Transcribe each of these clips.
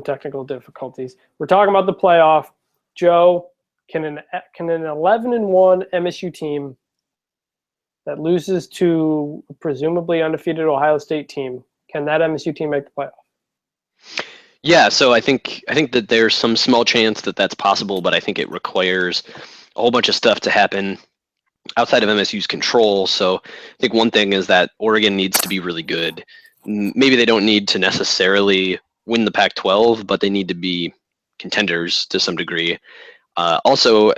technical difficulties. We're talking about the playoff. Joe, can an 11-1 MSU team that loses to a presumably undefeated Ohio State team, can that MSU team make the playoff? Yeah, so I think that there's some small chance that that's possible, but I think it requires a whole bunch of stuff to happen outside of MSU's control. So I think one thing is that Oregon needs to be really good. Maybe they don't need to necessarily win the Pac-12, but they need to be contenders to some degree. Also,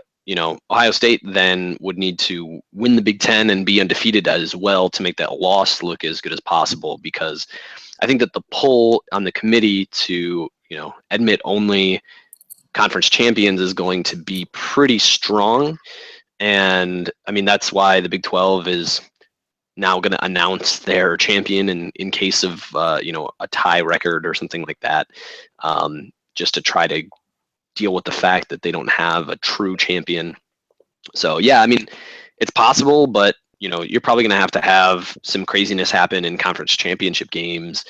Ohio State then would need to win the Big Ten and be undefeated as well to make that loss look as good as possible, because I think that the pull on the committee to, admit only conference champions is going to be pretty strong. And I mean, that's why the Big 12 is now going to announce their champion in case of, a tie record or something like that, just to try to deal with the fact that they don't have a true champion. So, yeah, I mean, it's possible, but, you're probably going to have some craziness happen in conference championship games,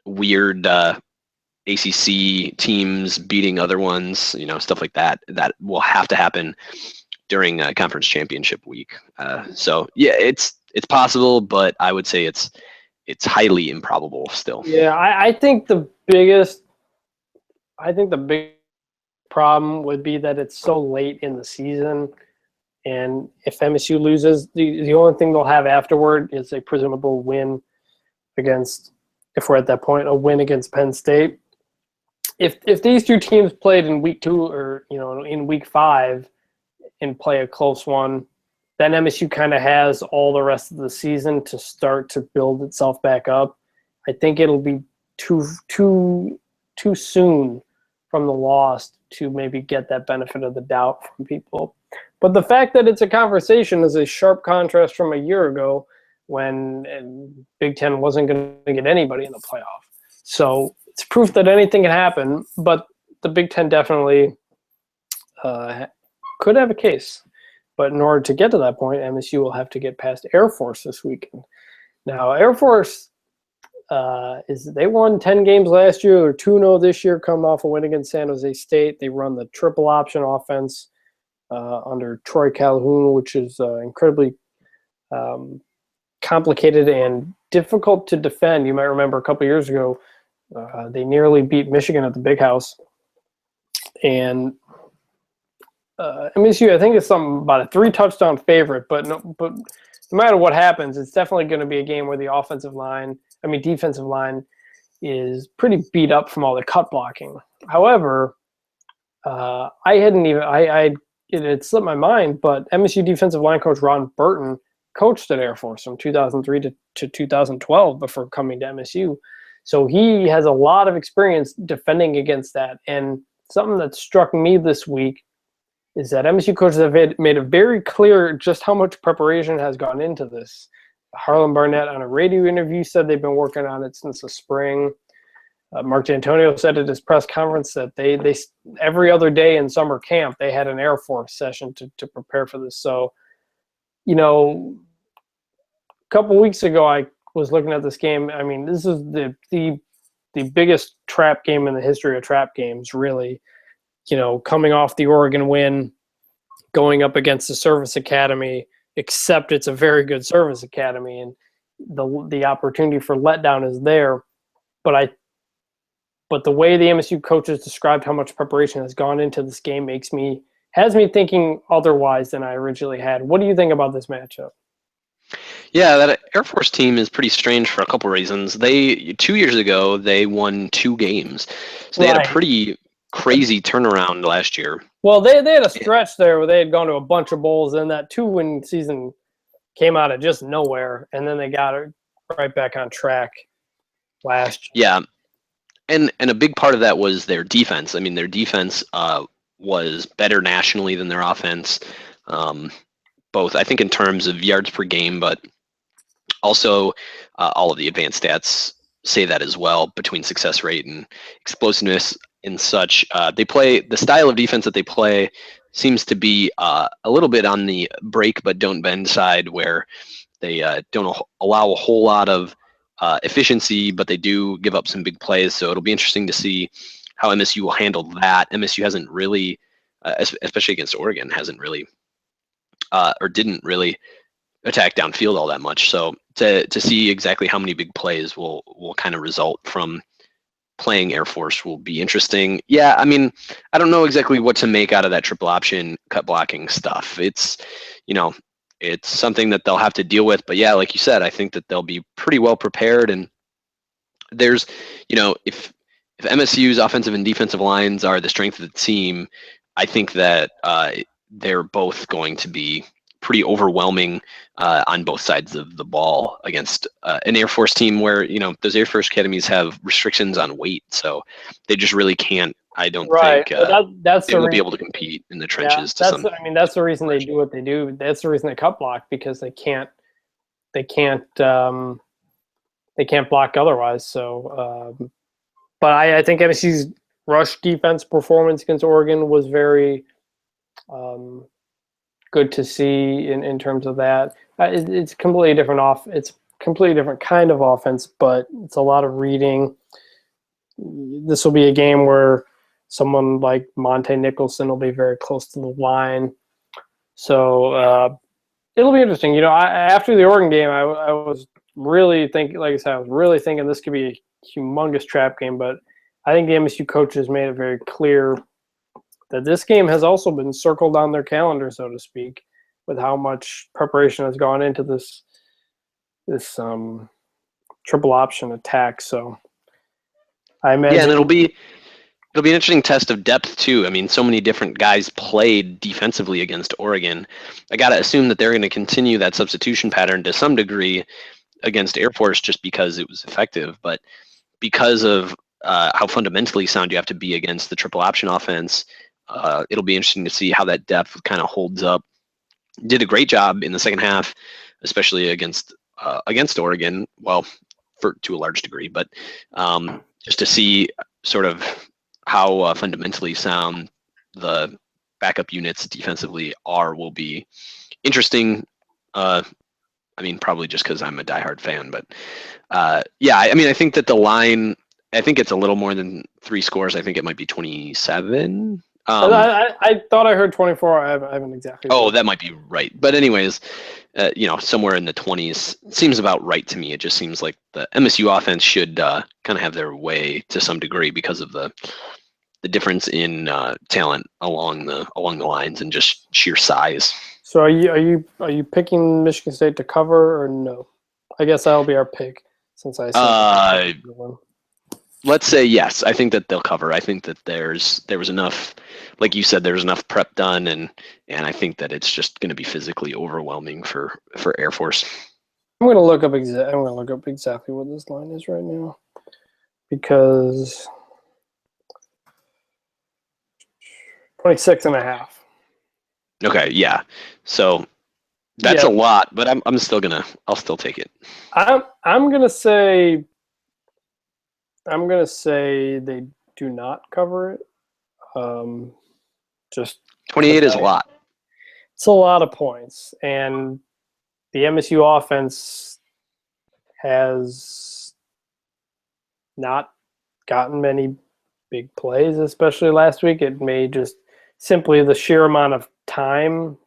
weird ACC teams beating other ones, stuff like that. That will have to happen during conference championship week. So yeah, it's possible, but I would say it's highly improbable still. Yeah, I think the big problem would be that it's so late in the season, and if MSU loses, the only thing they'll have afterward is a presumable win against, if we're at that point, a win against Penn State. If these two teams played in week 2 or in week 5 and play a close one, then MSU kind of has all the rest of the season to start to build itself back up. I think it'll be too soon from the loss to maybe get that benefit of the doubt from people. But the fact that it's a conversation is a sharp contrast from a year ago when Big Ten wasn't going to get anybody in the playoff. So it's proof that anything can happen, but the Big Ten definitely could have a case. But in order to get to that point, MSU will have to get past Air Force this weekend. Now, Air Force, they won 10 games last year. They're 2-0 this year, coming off a win against San Jose State. They run the triple option offense under Troy Calhoun, which is incredibly complicated and difficult to defend. You might remember a couple years ago, they nearly beat Michigan at the Big House. And MSU, I think, is something about a 3-touchdown favorite, but no matter what happens, it's definitely going to be a game where the defensive line is pretty beat up from all the cut blocking. However, it had slipped my mind, but MSU defensive line coach Ron Burton coached at Air Force from 2003 to 2012 before coming to MSU. So he has a lot of experience defending against that. And something that struck me this week is that MSU coaches have made it very clear just how much preparation has gone into this. Harlan Barnett on a radio interview said they've been working on it since the spring. Mark D'Antonio said at his press conference that they every other day in summer camp they had an Air Force session to prepare for this. So, a couple weeks ago I was looking at this game. I mean, this is the biggest trap game in the history of trap games, really. Coming off the Oregon win, going up against the Service Academy, except it's a very good Service Academy, and the opportunity for letdown is there. But the way the MSU coaches described how much preparation has gone into this game has me thinking otherwise than I originally had. What do you think about this matchup? Yeah, that Air Force team is pretty strange for a couple reasons. 2 years ago, they won 2 games. So they had a pretty crazy turnaround last year. Well, they had a stretch there where they had gone to a bunch of bowls, and that 2-win season came out of just nowhere, and then they got it right back on track last year. Yeah, and a big part of that was their defense. I mean, their defense was better nationally than their offense, both I think in terms of yards per game, but also all of the advanced stats say that as well, between success rate and explosiveness and such. The style of defense that they play seems to be a little bit on the break but don't bend side, where they don't allow a whole lot of efficiency, but they do give up some big plays. So it'll be interesting to see how MSU will handle that. MSU hasn't really, especially against Oregon, hasn't really or didn't really attack downfield all that much. So to see exactly how many big plays will kind of result from playing Air Force will be interesting. Yeah, I mean, I don't know exactly what to make out of that triple option cut blocking stuff. It's, it's something that they'll have to deal with. But yeah, like you said, I think that they'll be pretty well prepared. And there's, if MSU's offensive and defensive lines are the strength of the team, I think that they're both going to be pretty overwhelming on both sides of the ball against an Air Force team where, those Air Force academies have restrictions on weight. So they just really can't, I don't think that's they will be able to compete in the trenches. That's the reason they do what they do. That's the reason they cut block, because they can't block otherwise. So, but I think MSU's rush defense performance against Oregon was very good to see in terms of that. It's completely different it's completely different kind of offense, but it's a lot of reading. This will be a game where someone like Monte Nicholson will be very close to the line. So it'll be interesting. After the Oregon game, I was really thinking, like I said, I was really thinking this could be a humongous trap game, but I think the MSU coaches made it very clear that this game has also been circled on their calendar, so to speak, with how much preparation has gone into this triple option attack. So I imagine, and it'll be an interesting test of depth too. I mean, so many different guys played defensively against Oregon. I got to assume that they're going to continue that substitution pattern to some degree against Air Force just because it was effective, but because of how fundamentally sound you have to be against the triple option offense, it'll be interesting to see how that depth kind of holds up. Did a great job in the second half, especially against Oregon. Well, to a large degree, but just to see sort of how fundamentally sound the backup units defensively will be interesting. I mean, probably just because I'm a diehard fan, but yeah, I mean, I think that the line, I think it's a little more than 3 scores. I think it might be 27. I thought I heard 24. I haven't exactly. Oh, that might be right. But anyways, somewhere in the 20s seems about right to me. It just seems like the MSU offense should kind of have their way to some degree because of the difference in talent along the lines and just sheer size. So are you picking Michigan State to cover or no? I guess that'll be our pick since I said let's say yes. I think that they'll cover. I think that there was enough, like you said, there was enough prep done, and I think that it's just going to be physically overwhelming for Air Force. I'm going to look up exactly what this line is right now, because 26.5. Okay, yeah. So that's a lot, but I'll still take it. I'm gonna say they do not cover it. Just 28 is a lot. It's a lot of points, and the MSU offense has not gotten many big plays, especially last week. It may just simply the sheer amount of time.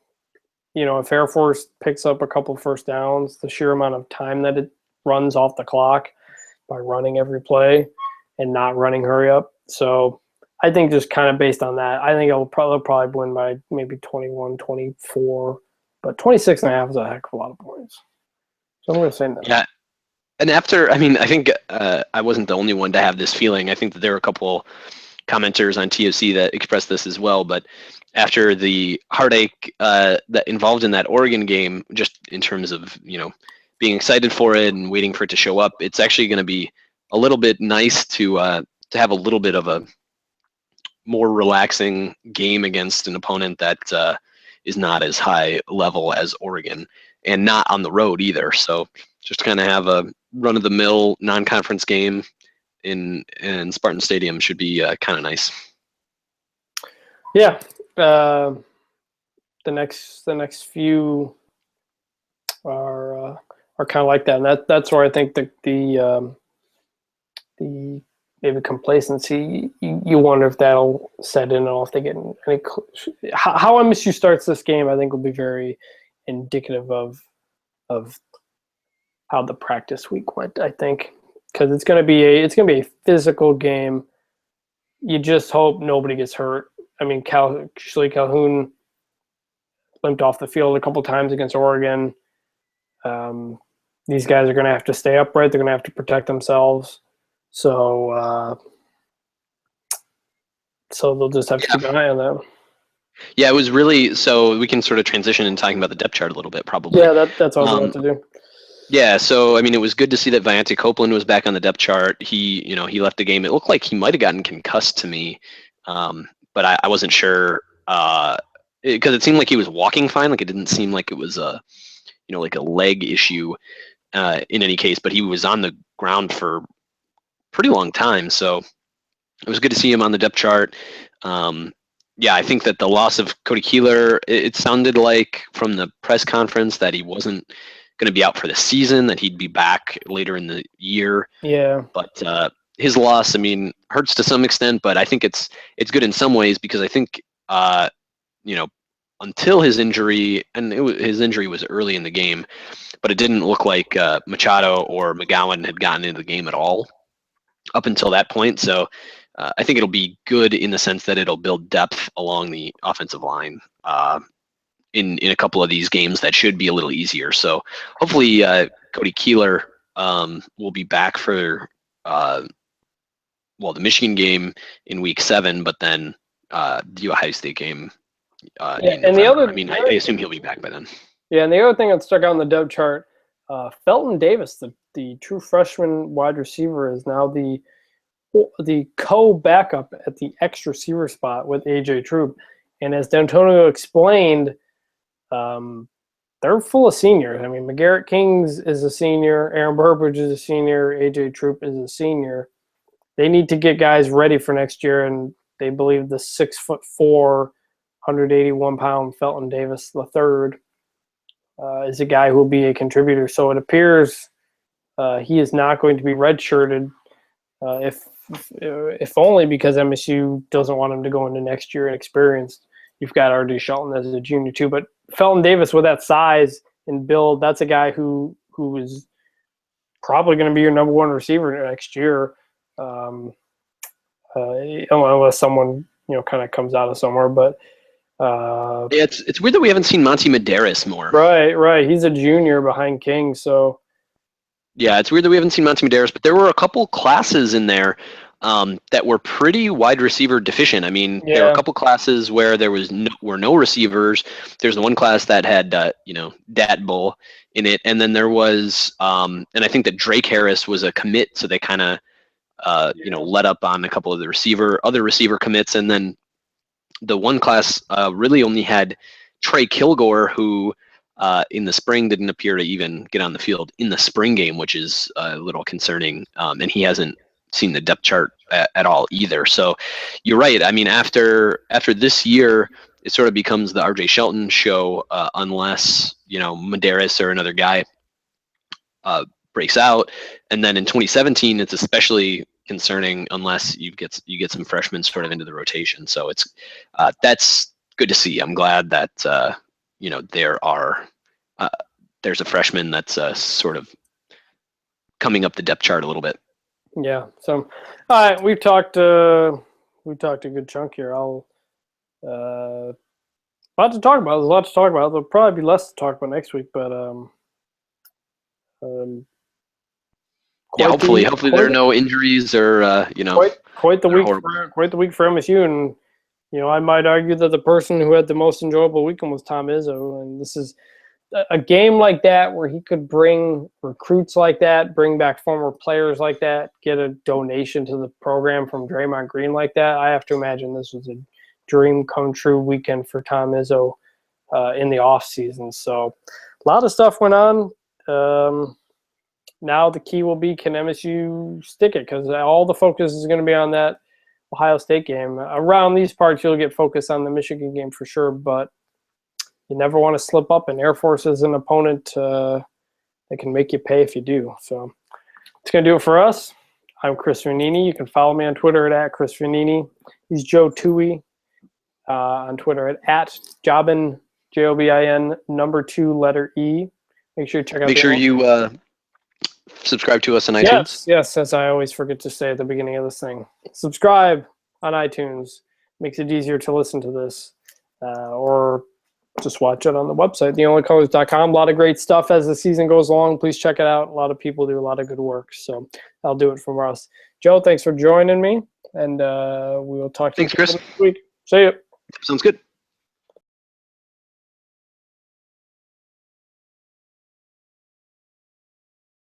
If Air Force picks up a couple first downs, the sheer amount of time that it runs off the clock by running every play and not running hurry up. So I think just kind of based on that, I think they'll probably win by maybe 21, 24, but 26.5 is a heck of a lot of points. So I'm going to say that. Yeah. And I think I wasn't the only one to have this feeling. I think that there were a couple commenters on TOC that expressed this as well, but after the heartache that involved in that Oregon game, just in terms of, being excited for it and waiting for it to show up, it's actually going to be a little bit nice to have a little bit of a more relaxing game against an opponent that is not as high level as Oregon and not on the road either. So just kind of have a run-of-the-mill non-conference game in Spartan Stadium should be kind of nice. Yeah. The next few are are kind of like that, and that's where I think the maybe complacency. You wonder if that'll set in, or if they get any. How MSU starts this game, I think, will be very indicative of how the practice week went. I think because it's going to be a physical game. You just hope nobody gets hurt. I mean, Shiley Calhoun limped off the field a couple times against Oregon. These guys are going to have to stay upright. They're going to have to protect themselves. So they'll just have to keep an eye on that. Yeah, it was really, so we can sort of transition in talking about the depth chart a little bit, probably. Yeah, that's what I was about to do. Yeah, so I mean, it was good to see that Viante Copeland was back on the depth chart. He left the game. It looked like he might have gotten concussed to me, but I wasn't sure because it seemed like he was walking fine. Like it didn't seem like it was like a leg issue in any case. But he was on the ground for a pretty long time, so it was good to see him on the depth chart. Yeah, I think that the loss of Cody Keeler, it sounded like from the press conference that he wasn't going to be out for the season, that he'd be back later in the year. Yeah. But his loss, I mean, hurts to some extent, but I think it's good in some ways because I think, until his injury, and his injury was early in the game, but it didn't look like Machado or McGowan had gotten into the game at all up until that point. So I think it'll be good in the sense that it'll build depth along the offensive line in a couple of these games that should be a little easier. So hopefully Cody Keeler will be back for the Michigan game in week 7, but then the Ohio State game. And the other, I assume he'll be back by then. Yeah, and the other thing that stuck out on the depth chart, Felton Davis, the true freshman wide receiver, is now the co-backup at the X receiver spot with AJ Troop. And as D'Antonio explained, they're full of seniors. I mean, McGarrett Kings is a senior, Aaron Burbridge is a senior, AJ Troop is a senior. They need to get guys ready for next year, and they believe the 6'4", 181-pound Felton Davis III is a guy who will be a contributor. So it appears he is not going to be redshirted, if only because MSU doesn't want him to go into next year inexperienced. You've got R.D. Shelton as a junior too, but Felton Davis with that size and build, that's a guy who is probably going to be your number one receiver next year, unless someone kind of comes out of somewhere. But it's weird that we haven't seen Monty Medeiros more. Right. He's a junior behind King, so. Yeah, it's weird that we haven't seen Monty Medeiros, but there were a couple classes in there that were pretty wide receiver deficient. I mean, there were a couple classes where there were no receivers. There's the one class that had Dat Bull in it, and then there was and I think that Drake Harris was a commit, so they kind of let up on a couple of the other receiver commits, and then the one class really only had Trey Kilgore, who in the spring didn't appear to even get on the field in the spring game, which is a little concerning, and he hasn't seen the depth chart at all either. So you're right. I mean, after this year, it sort of becomes the RJ Shelton show, unless Medeiros or another guy breaks out, and then in 2017, it's especially concerning unless you get some freshmen sort of into the rotation. So it's that's good to see. I'm glad that there's a freshman that's sort of coming up the depth chart a little bit. Yeah. So, all right, we've talked a good chunk here. I'll lot to talk about. There's a lot to talk about. There'll probably be less to talk about next week, but hopefully there are no injuries or quite the week for MSU, and I might argue that the person who had the most enjoyable weekend was Tom Izzo, and this is a game like that where he could bring recruits like that, bring back former players like that, get a donation to the program from Draymond Green like that. I have to imagine this was a dream come true weekend for Tom Izzo in the off season. So a lot of stuff went on. Now the key will be, can MSU stick it? Because all the focus is going to be on that Ohio State game. Around these parts, you'll get focus on the Michigan game for sure, but you never want to slip up, and Air Force is an opponent they can make you pay if you do. So it's going to do it for us. I'm Chris Vannini. You can follow me on Twitter at Chris Vannini. He's Joe Toohey on Twitter at Jobin, Jobin, number 2, letter E. Make sure you check out. Make sure you subscribe to us on iTunes. Yes, as I always forget to say at the beginning of this thing. Subscribe on iTunes. Makes it easier to listen to this. Or just watch it on the website, theonlycolors.com. A lot of great stuff as the season goes along. Please check it out. A lot of people do a lot of good work. So that'll do it from us. Joe, thanks for joining me. And we will talk to you Chris. next week. See you. Sounds good.